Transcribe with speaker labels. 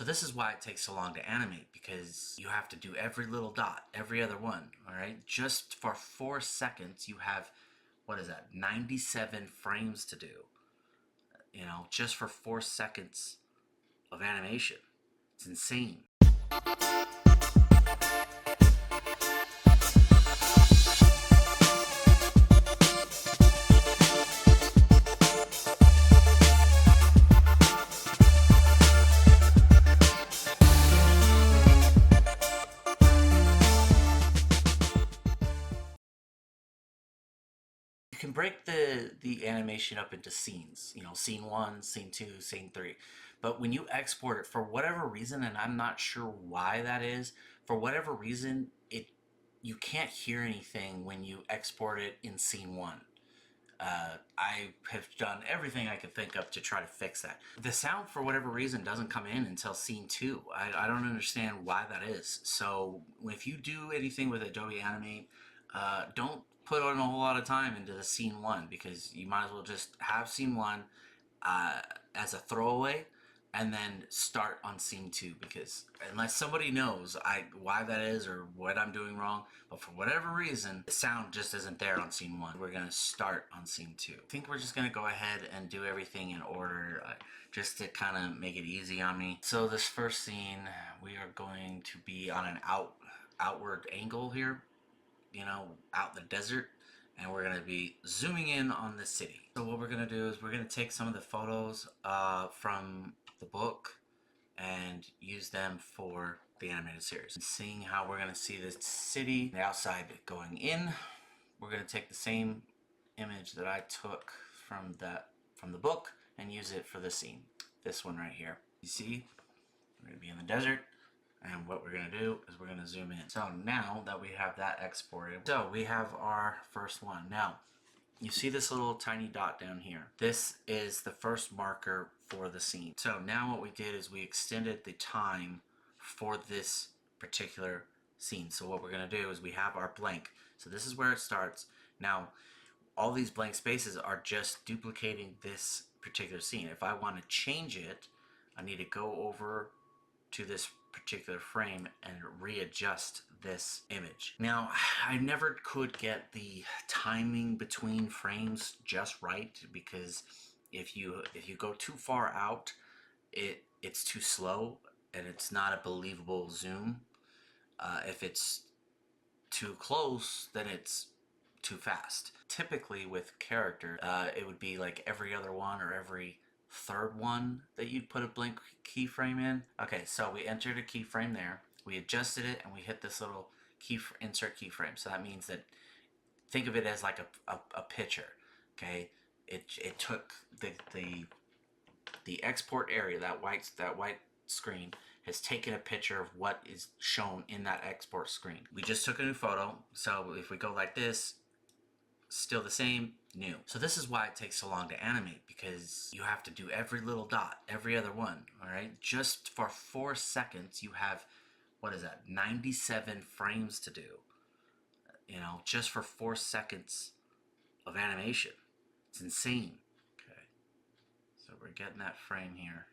Speaker 1: So this is why it takes so long to animate, because you have to do every little dot, every other one, all right? Just for 4 seconds, you have, what is that, 97 frames to do, you know, just for 4 seconds of animation. It's insane. You can break the animation up into scenes, you know, scene 1, scene 2, scene 3. But when you export it, for whatever reason, and I'm not sure why that is, for whatever reason, you can't hear anything when you export it in scene 1. I have done everything I could think of to try to fix that. The sound, for whatever reason, doesn't come in until scene 2. I don't understand why that is. So if you do anything with Adobe Animate, don't put on a whole lot of time into the scene 1, because you might as well just have scene 1 as a throwaway and then start on scene 2, because unless somebody knows why that is or what I'm doing wrong, but for whatever reason the sound just isn't there on scene 1, we're gonna start on scene 2. I think we're just gonna go ahead and do everything in order, just to kind of make it easy on me. So this first scene, we are going to be on an outward angle here, you know, out in the desert, and we're going to be zooming in on the city. So what we're going to do is we're going to take some of the photos from the book and use them for the animated series. And seeing how we're going to see this city, the outside going in, we're going to take the same image that I took from the book and use it for the scene. This one right here. You see, we're going to be in the desert. And what we're going to do is we're going to zoom in. So now that we have that exported, so we have our first one. Now, you see this little tiny dot down here. This is the first marker for the scene. So now what we did is we extended the time for this particular scene. So what we're going to do is we have our blank. So this is where it starts. Now, all these blank spaces are just duplicating this particular scene. If I want to change it, I need to go over to this particular frame and readjust this image. Now, I never could get the timing between frames just right, because if you go too far out, it's too slow and it's not a believable zoom. If it's too close, then it's too fast. Typically with character, it would be like every other one or every third one that you'd put a blank keyframe in. Okay, so we entered a keyframe there, we adjusted it, and we hit this little insert keyframe. So that means that, think of it as like a picture. Okay, it took the export area, that white screen has taken a picture of what is shown in that export screen. We just took a new photo, so if we go like this, still the same, new. So this is why it takes so long to animate, because you have to do every little dot, every other one, all right? Just for 4 seconds, you have, what is that, 97 frames to do, you know, just for 4 seconds of animation. It's insane. Okay, so we're getting that frame here.